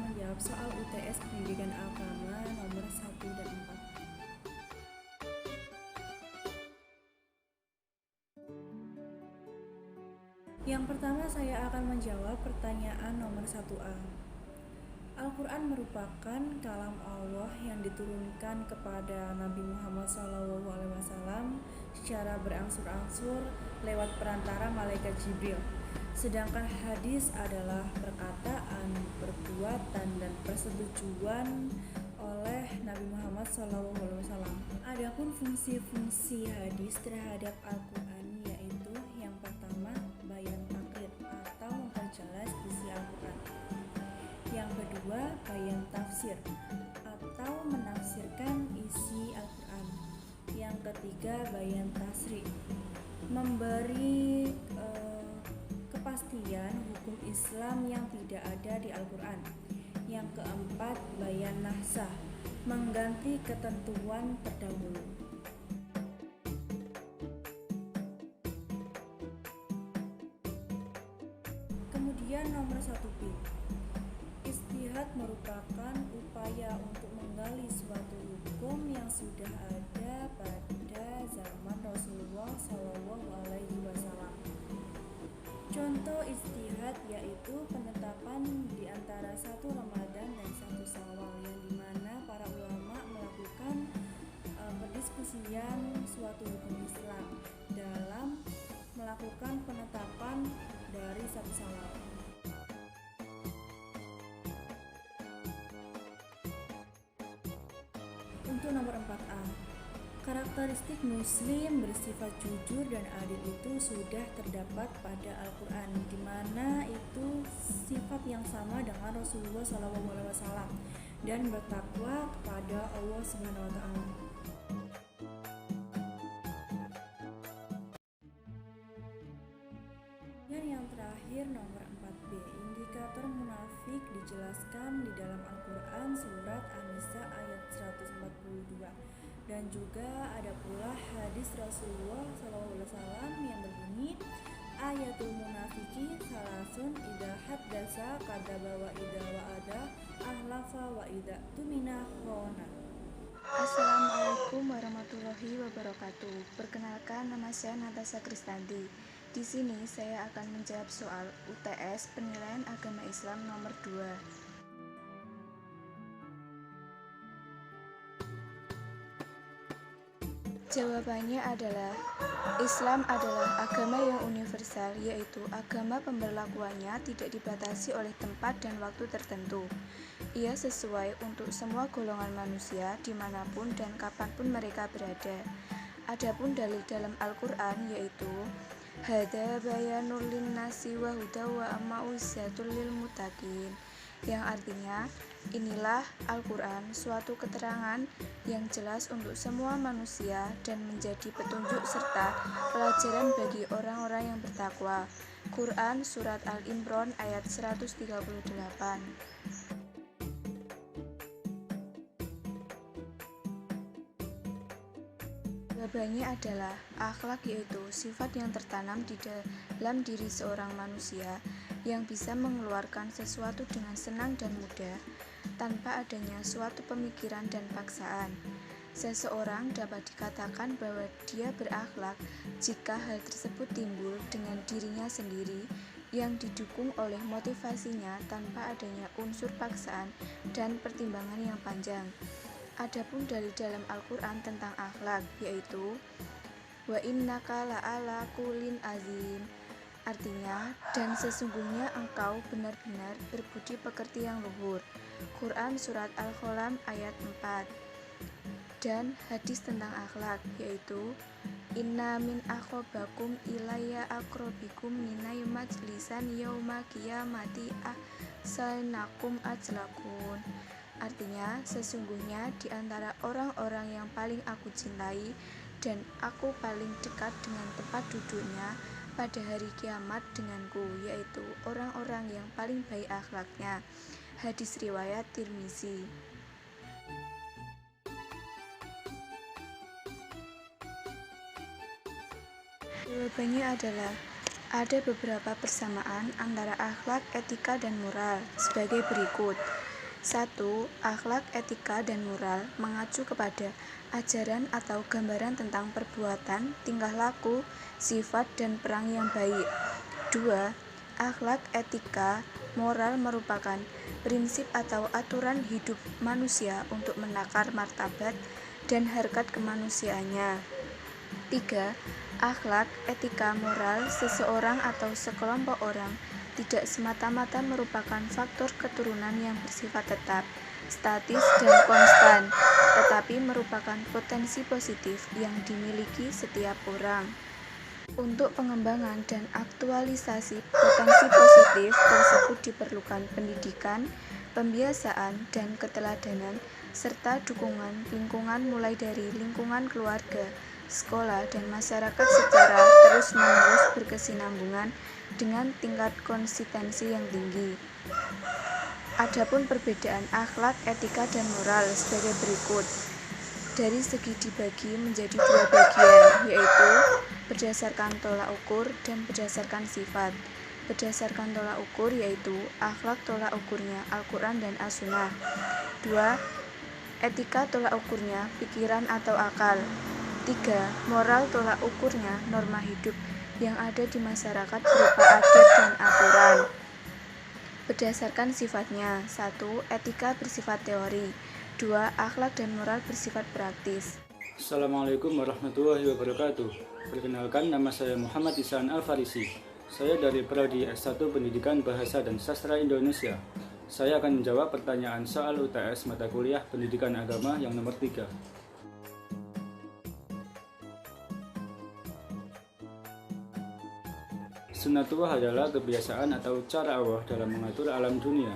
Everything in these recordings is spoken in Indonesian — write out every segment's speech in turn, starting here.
menjawab soal UTS Pendidikan Agama nomor 1 dan 4. Yang pertama saya akan menjawab pertanyaan nomor 1A. Al-Quran merupakan kalam Allah yang diturunkan kepada Nabi Muhammad SAW secara berangsur-angsur lewat perantara malaikat Jibril. Sedangkan hadis adalah perkataan, perbuatan, dan persetujuan oleh Nabi Muhammad SAW. Adapun fungsi-fungsi hadis terhadap Al-Quran yaitu yang pertama, bayan takrib atau memperjelas isi Al-Quran. Yang kedua, bayan tafsir atau menafsirkan isi Al-Quran. Yang ketiga, bayan tasri, memberi kepastian hukum Islam yang tidak ada di Al-Quran. Yang keempat, bayan nahsah, mengganti ketentuan terdahulu. Kemudian nomor 1B, ijtihad merupakan upaya untuk menggali suatu hukum yang sudah ada pada zaman Rasulullah SAW. Contoh ijtihad yaitu penetapan di antara 1 Ramadan dan 1 Syawal, yang dimana para ulama melakukan perdiskusian suatu hukum Islam dalam melakukan penetapan dari 1 Syawal. Untuk nomor 4A, karakteristik muslim bersifat jujur dan adil itu sudah terdapat pada Al-Quran, di mana itu sifat yang sama dengan Rasulullah SAW dan bertakwa kepada Allah SWT. Dan yang terakhir nomor 4B, indikator munafik dijelaskan di dalam Al-Quran surat An-Nisa ayat 142, dan juga ada pula hadis Rasulullah SAW yang berbunyi, ayatul munafiki salasun idza haddasa kadzaba wa idza wa'ada ahlafa wa idza tumina khana. Assalamualaikum warahmatullahi wabarakatuh. Perkenalkan, nama saya Natasha Kristanti. Di sini saya akan menjawab soal UTS Penilaian Agama Islam nomor 2. Jawabannya adalah Islam adalah agama yang universal, yaitu agama pemberlakuannya tidak dibatasi oleh tempat dan waktu tertentu. Ia sesuai untuk semua golongan manusia dimanapun dan kapanpun mereka berada. Adapun dalil dalam Al-Quran yaitu Hada bayanul linnasi wa huda wa mau'izatul lil muttaqin, yang artinya inilah Al-Quran, suatu keterangan yang jelas untuk semua manusia dan menjadi petunjuk serta pelajaran bagi orang-orang yang bertakwa. Quran Surat Al-Imran ayat 138. Jawabannya adalah akhlak, yaitu sifat yang tertanam di dalam diri seorang manusia yang bisa mengeluarkan sesuatu dengan senang dan mudah tanpa adanya suatu pemikiran dan paksaan. Seseorang dapat dikatakan bahwa dia berakhlak jika hal tersebut timbul dengan dirinya sendiri yang didukung oleh motivasinya tanpa adanya unsur paksaan dan pertimbangan yang panjang. Adapun dalil dalam Al-Quran tentang akhlak yaitu wa innaka la'ala kulin azim, artinya dan sesungguhnya engkau benar-benar berbudi pekerti yang luhur. Quran Surat Al-Qalam ayat 4. Dan hadis tentang akhlak yaitu inna min akhobakum ilayya akrobikum minay majlisan yauma qiyamati ahsanakum ajlakun, artinya sesungguhnya di antara orang-orang yang paling aku cintai dan aku paling dekat dengan tempat duduknya pada hari kiamat denganku, yaitu orang-orang yang paling baik akhlaknya. Hadis riwayat Tirmizi. Jawabannya adalah ada beberapa persamaan antara akhlak, etika, dan moral sebagai berikut. 1. Akhlak, etika, dan moral mengacu kepada ajaran atau gambaran tentang perbuatan, tingkah laku, sifat, dan peran yang baik. 2. Akhlak, etika, moral merupakan prinsip atau aturan hidup manusia untuk menakar martabat dan harkat kemanusiaannya. 3. Akhlak, etika, moral seseorang atau sekelompok orang tidak semata-mata merupakan faktor keturunan yang bersifat tetap, statis, dan konstan, tetapi merupakan potensi positif yang dimiliki setiap orang. Untuk pengembangan dan aktualisasi potensi positif tersebut diperlukan pendidikan, pembiasaan, dan keteladanan, serta dukungan lingkungan mulai dari lingkungan keluarga, sekolah, dan masyarakat secara terus-menerus berkesinambungan dengan tingkat konsistensi yang tinggi. Adapun perbedaan akhlak, etika, dan moral sebagai berikut. Dari segi dibagi menjadi dua bagian, yaitu berdasarkan tolak ukur dan berdasarkan sifat. Berdasarkan tolak ukur yaitu akhlak tolak ukurnya Al-Quran dan As-Sunnah. 2. Etika tolak ukurnya pikiran atau akal. 3. Moral tolak ukurnya norma hidup yang ada di masyarakat berupa adat dan aturan. Berdasarkan sifatnya. 1. Etika bersifat teori. 2. Akhlak dan moral bersifat praktis. Assalamualaikum warahmatullahi wabarakatuh. Perkenalkan, nama saya Muhammad Ihsan Al-Farisi. Saya dari Prodi S1 Pendidikan Bahasa dan Sastra Indonesia. Saya akan menjawab pertanyaan soal UTS mata kuliah Pendidikan Agama yang nomor 3. Sunnatullah adalah kebiasaan atau cara Allah dalam mengatur alam dunia.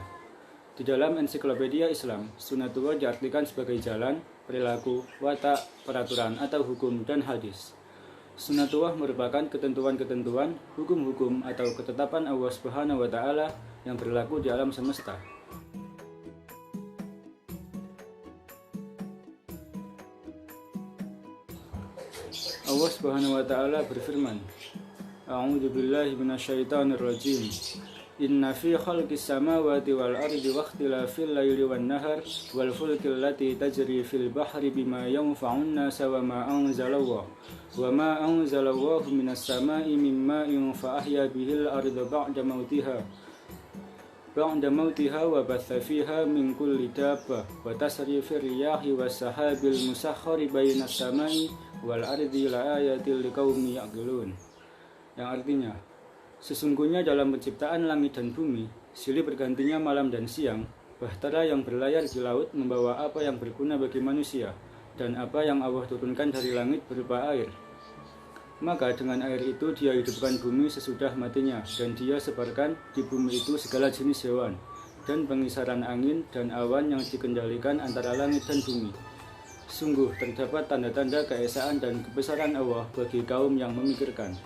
Di dalam ensiklopedia Islam, sunnatullah diartikan sebagai jalan, perilaku, watak, peraturan atau hukum dan hadis. Sunnatullah merupakan ketentuan-ketentuan, hukum-hukum atau ketetapan Allah Subhanahu wa Ta'ala yang berlaku di alam semesta. Allah Subhanahu wa Ta'ala berfirman, A'udzu billahi minasyaitonir rajim. Inna fi khalqis samawati wal ardi wa ikhtilafil laili wan nahar wal fulkil lati tajri fil bahri bima yanfa'un nasa wa ma anzalallahu minas samai mimma fa ahya bihil arda ba'da mautiha wa batha fiha min kulli dabbah wa tasrifir riyahi was sahabil musakhkhari bainas samai wal ardi la ayatil liqaumi ya'qilun. Yang artinya, sesungguhnya dalam penciptaan langit dan bumi, silih bergantinya malam dan siang, bahtera yang berlayar di laut membawa apa yang berguna bagi manusia, dan apa yang Allah turunkan dari langit berupa air. Maka dengan air itu dia hidupkan bumi sesudah matinya, dan dia sebarkan di bumi itu segala jenis hewan, dan pengisaran angin dan awan yang dikendalikan antara langit dan bumi. Sungguh terdapat tanda-tanda keesaan dan kebesaran Allah bagi kaum yang memikirkan.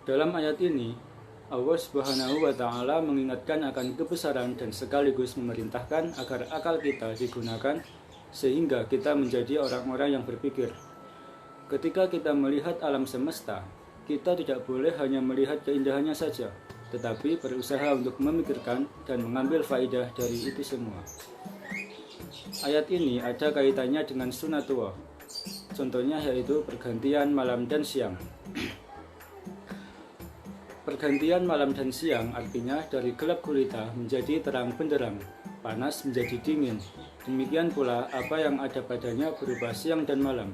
Dalam ayat ini, Allah Subhanahu wa Ta'ala mengingatkan akan kebesaran dan sekaligus memerintahkan agar akal kita digunakan sehingga kita menjadi orang-orang yang berpikir. Ketika kita melihat alam semesta, kita tidak boleh hanya melihat keindahannya saja, tetapi berusaha untuk memikirkan dan mengambil faidah dari itu semua. Ayat ini ada kaitannya dengan sunnatullah. Contohnya yaitu pergantian malam dan siang. Pergantian malam dan siang artinya dari gelap gulita menjadi terang benderang, panas menjadi dingin. Demikian pula apa yang ada padanya berupa siang dan malam.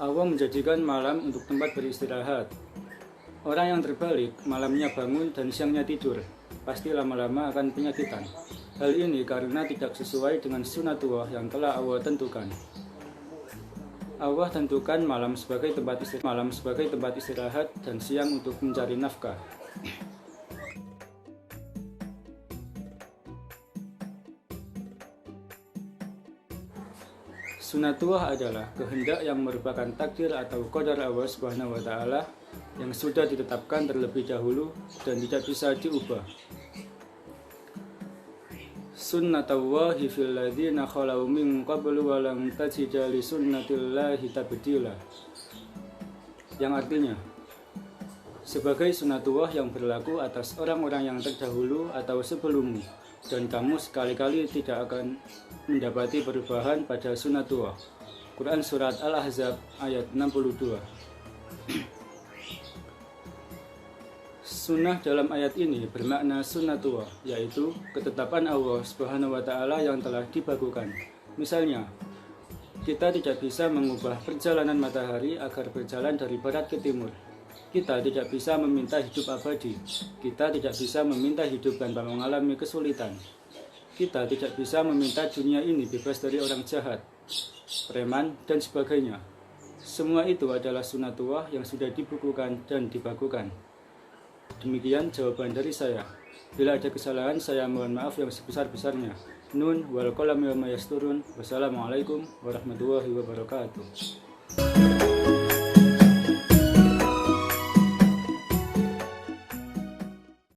Allah menjadikan malam untuk tempat beristirahat. Orang yang terbalik, malamnya bangun dan siangnya tidur, pasti lama-lama akan penyakitan. Hal ini karena tidak sesuai dengan sunnatullah yang telah Allah tentukan. Allah tentukan malam sebagai tempat istirahat dan siang untuk mencari nafkah. Sunnatullah adalah kehendak yang merupakan takdir atau qadar Allah Subhanahu wa Ta'ala yang sudah ditetapkan terlebih dahulu dan tidak bisa diubah. Sunnatullahi fil ladzina khalau min qablu wa lam tajida li sunnatillahi tabdila. Yang artinya, sebagai sunatullah yang berlaku atas orang-orang yang terdahulu atau sebelummu, dan kamu sekali-kali tidak akan mendapati perubahan pada sunatullah. Quran Surat Al-Ahzab ayat 62. Sunnah dalam ayat ini bermakna sunnatullah, yaitu ketetapan Allah Subhanahu wa Ta'ala yang telah dibakukan. Misalnya, kita tidak bisa mengubah perjalanan matahari agar berjalan dari barat ke timur. Kita tidak bisa meminta hidup abadi. Kita tidak bisa meminta hidup tanpa mengalami kesulitan. Kita tidak bisa meminta dunia ini bebas dari orang jahat, preman, dan sebagainya. Semua itu adalah sunatullah yang sudah dibukukan dan dibakukan. Demikian jawaban dari saya. Bila ada kesalahan, saya mohon maaf yang sebesar-besarnya. Nun wal qalam wa ma yasturun. Wassalamualaikum warahmatullahi wabarakatuh.